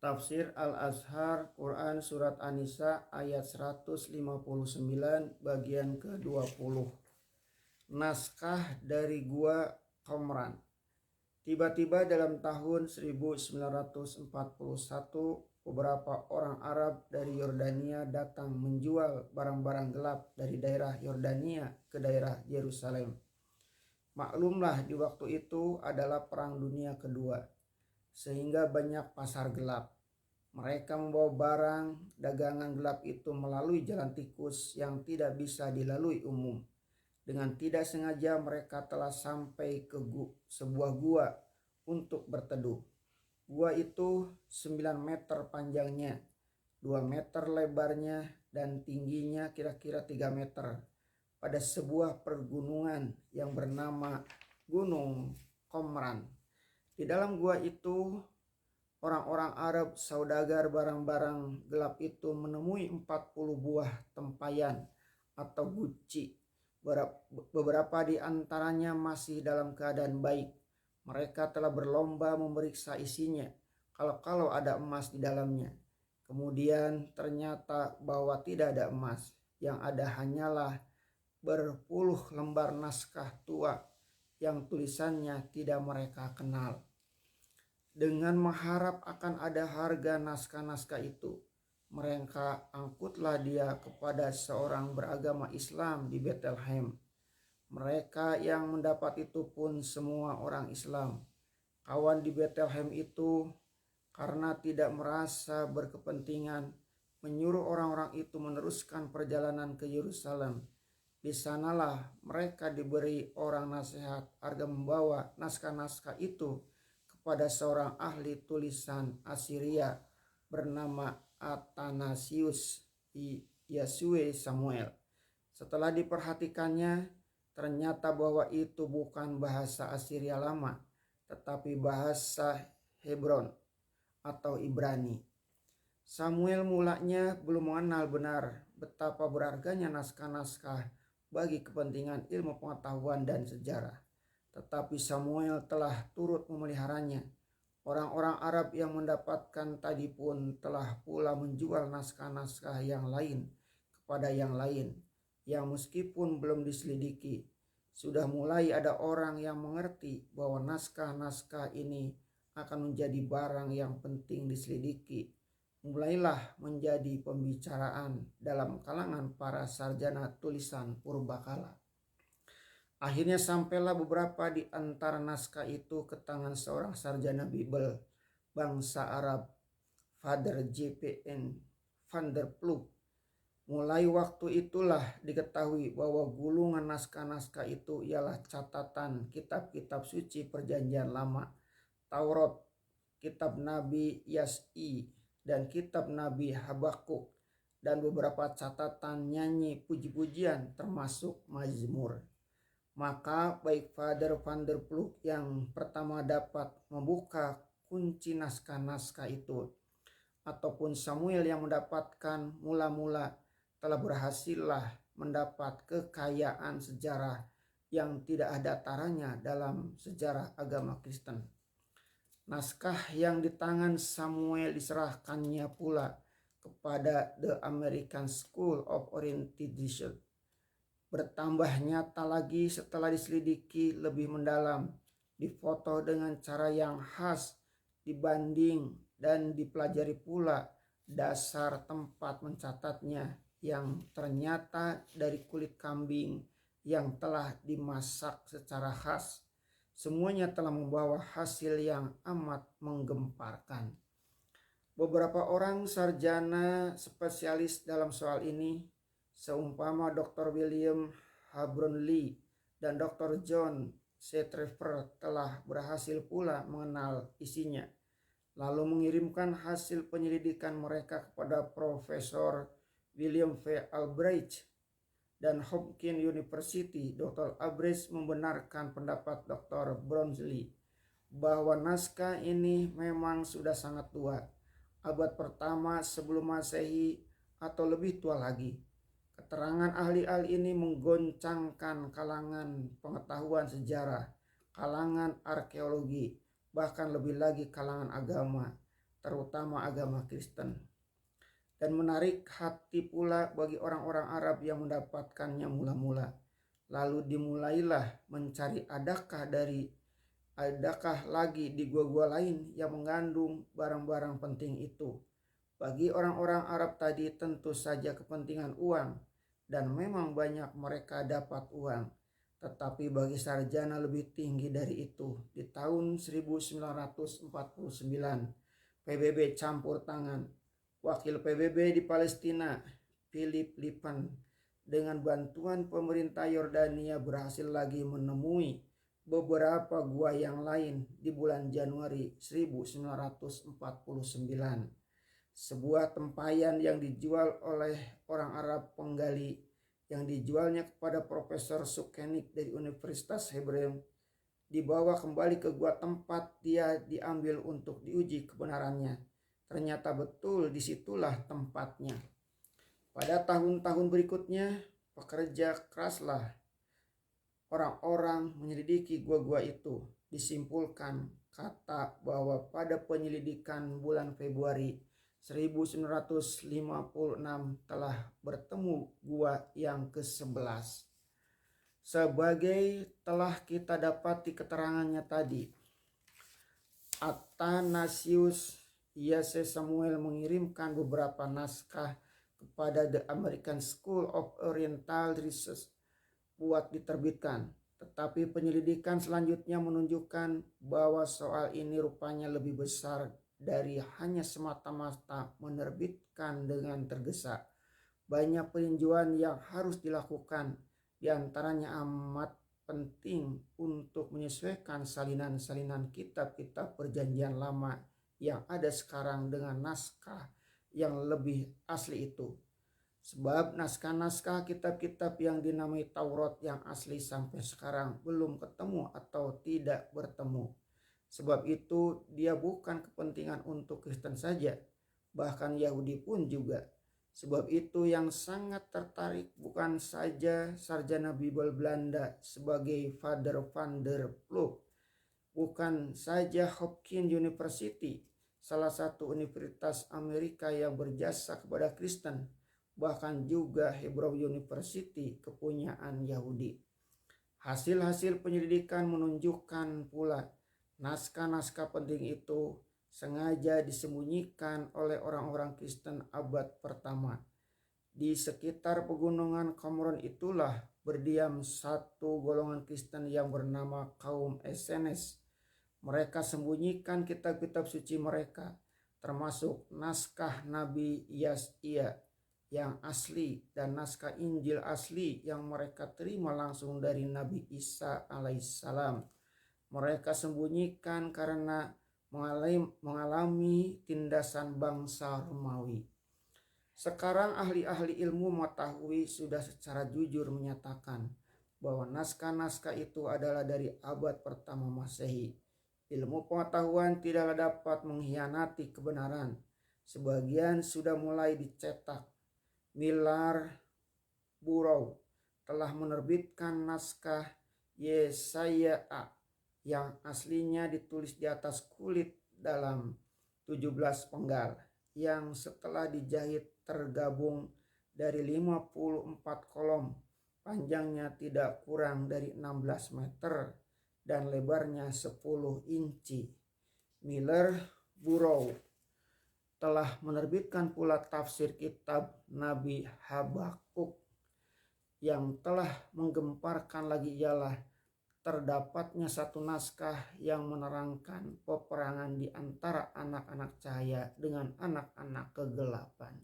Tafsir Al-Azhar Quran Surat An-Nisa ayat 159 bagian ke-20. Naskah dari Gua Qomran. Tiba-tiba dalam tahun 1941 beberapa orang Arab dari Yordania datang menjual barang-barang gelap dari daerah Yordania ke daerah Yerusalem. Maklumlah di waktu itu adalah Perang Dunia Kedua, sehingga banyak pasar gelap. Mereka membawa barang dagangan gelap itu melalui jalan tikus yang tidak bisa dilalui umum. Dengan tidak sengaja mereka telah sampai ke sebuah gua untuk berteduh. Gua itu 9 meter panjangnya, 2 meter lebarnya, dan tingginya kira-kira 3 meter. Pada sebuah pergunungan yang bernama Gunung Qomran. Di dalam gua itu, orang-orang Arab saudagar barang-barang gelap itu menemui 40 buah tempayan atau guci. Beberapa di antaranya masih dalam keadaan baik. Mereka telah berlomba memeriksa isinya, kalau ada emas di dalamnya. Kemudian ternyata bahwa tidak ada emas, yang ada hanyalah berpuluh lembar naskah tua yang tulisannya tidak mereka kenal. Dengan mengharap akan ada harga naskah-naskah itu, mereka angkutlah dia kepada seorang beragama Islam di Bethlehem. Mereka yang mendapat itu pun semua orang Islam. Kawan di Bethlehem itu, karena tidak merasa berkepentingan, menyuruh orang-orang itu meneruskan perjalanan ke Yerusalem. Di sanalah mereka diberi orang nasihat agar membawa naskah-naskah itu pada seorang ahli tulisan Assyria bernama Athanasius Yasue Samuel. Setelah diperhatikannya, ternyata bahwa itu bukan bahasa Assyria lama, tetapi bahasa Hebron atau Ibrani. Samuel mulanya belum mengenal benar betapa berharganya naskah-naskah bagi kepentingan ilmu pengetahuan dan sejarah. Tetapi Samuel telah turut memeliharanya. Orang-orang Arab yang mendapatkan tadi pun telah pula menjual naskah-naskah yang lain kepada yang lain, yang meskipun belum diselidiki, sudah mulai ada orang yang mengerti bahwa naskah-naskah ini akan menjadi barang yang penting diselidiki. Mulailah menjadi pembicaraan dalam kalangan para sarjana tulisan purbakala. Akhirnya sampailah beberapa di antara naskah itu ke tangan seorang sarjana Bibel bangsa Arab, Father J.P.N. van der Ploeg. Mulai waktu itulah diketahui bahwa gulungan naskah-naskah itu ialah catatan kitab-kitab suci perjanjian lama, Taurat, kitab Nabi Yas'i, dan kitab Nabi Habakuk, dan beberapa catatan nyanyi puji-pujian termasuk Mazmur. Maka baik Father van der Ploeg yang pertama dapat membuka kunci naskah-naskah itu, ataupun Samuel yang mendapatkan mula-mula, telah berhasillah mendapat kekayaan sejarah yang tidak ada taranya dalam sejarah agama Kristen. Naskah yang di tangan Samuel diserahkannya pula kepada The American School of Orientation. Bertambah nyata lagi setelah diselidiki lebih mendalam, difoto dengan cara yang khas, dibanding dan dipelajari pula dasar tempat mencatatnya yang ternyata dari kulit kambing yang telah dimasak secara khas. Semuanya telah membawa hasil yang amat menggemparkan. Beberapa orang sarjana spesialis dalam soal ini, seumpama Dr. William Habron Lee dan Dr. John C. Trevor, telah berhasil pula mengenal isinya, lalu mengirimkan hasil penyelidikan mereka kepada Profesor William V. Albright dan Hopkins University. Dr. Albright membenarkan pendapat Dr. Brownlee bahwa naskah ini memang sudah sangat tua, abad pertama sebelum Masehi atau lebih tua lagi. Keterangan ahli-ahli ini menggoncangkan kalangan pengetahuan sejarah, kalangan arkeologi, bahkan lebih lagi kalangan agama. terutama agama Kristen. Dan menarik hati pula bagi orang-orang Arab yang mendapatkannya mula-mula. Lalu dimulailah mencari adakah lagi di gua-gua lain yang mengandung barang-barang penting itu. Bagi orang-orang Arab tadi tentu saja kepentingan uang, dan memang banyak mereka dapat uang. Tetapi bagi sarjana lebih tinggi dari itu, di tahun 1949 PBB campur tangan. Wakil PBB di Palestina, Philip Lipan, dengan bantuan pemerintah Yordania berhasil lagi menemui beberapa gua yang lain di bulan Januari 1949. Sebuah tempayan yang dijual oleh orang Arab penggali yang dijualnya kepada Profesor Sukenik dari Universitas Hebrew dibawa kembali ke gua tempat dia diambil untuk diuji kebenarannya. Ternyata betul disitulah tempatnya. Pada tahun-tahun berikutnya, pekerja keraslah orang-orang menyelidiki gua-gua itu. Disimpulkan kata bahwa pada penyelidikan bulan Februari 1956 telah bertemu gua yang ke-11. Sebagai telah kita dapati keterangannya tadi, Athanasius Yase Samuel mengirimkan beberapa naskah kepada The American School of Oriental Research buat diterbitkan. Tetapi penyelidikan selanjutnya menunjukkan bahwa soal ini rupanya lebih besar dari hanya semata-mata menerbitkan dengan tergesa. Banyak peninjauan yang harus dilakukan, diantaranya amat penting untuk menyesuaikan salinan-salinan kitab-kitab perjanjian lama yang ada sekarang dengan naskah yang lebih asli itu. Sebab naskah-naskah kitab-kitab yang dinamai Taurat yang asli sampai sekarang belum ketemu atau tidak bertemu. Sebab itu dia bukan kepentingan untuk Kristen saja, bahkan Yahudi pun juga. Sebab itu yang sangat tertarik bukan saja sarjana Bible Belanda sebagai Father van der Ploeg, bukan saja Hopkins University, salah satu universitas Amerika yang berjasa kepada Kristen, bahkan juga Hebrew University kepunyaan Yahudi. Hasil-hasil penyelidikan menunjukkan pula naskah-naskah penting itu sengaja disembunyikan oleh orang-orang Kristen abad pertama. Di sekitar pegunungan Qumran itulah berdiam satu golongan Kristen yang bernama kaum Essenes. Mereka sembunyikan kitab-kitab suci mereka, termasuk naskah Nabi Yesaya yang asli dan naskah Injil asli yang mereka terima langsung dari Nabi Isa alaihissalam. Mereka sembunyikan karena mengalami tindasan bangsa Romawi. Sekarang ahli-ahli ilmu mengetahui sudah secara jujur menyatakan bahwa naskah-naskah itu adalah dari abad pertama Masehi. Ilmu pengetahuan tidaklah dapat mengkhianati kebenaran. Sebagian sudah mulai dicetak. Millar Burrow telah menerbitkan naskah Yesaya yang aslinya ditulis di atas kulit dalam 17 penggal yang setelah dijahit tergabung dari 54 kolom, panjangnya tidak kurang dari 16 meter dan lebarnya 10 inci. Millar Burrow telah menerbitkan pula tafsir kitab Nabi Habakuk. Yang telah menggemparkan lagi ialah terdapatnya satu naskah yang menerangkan peperangan di antara anak-anak cahaya dengan anak-anak kegelapan.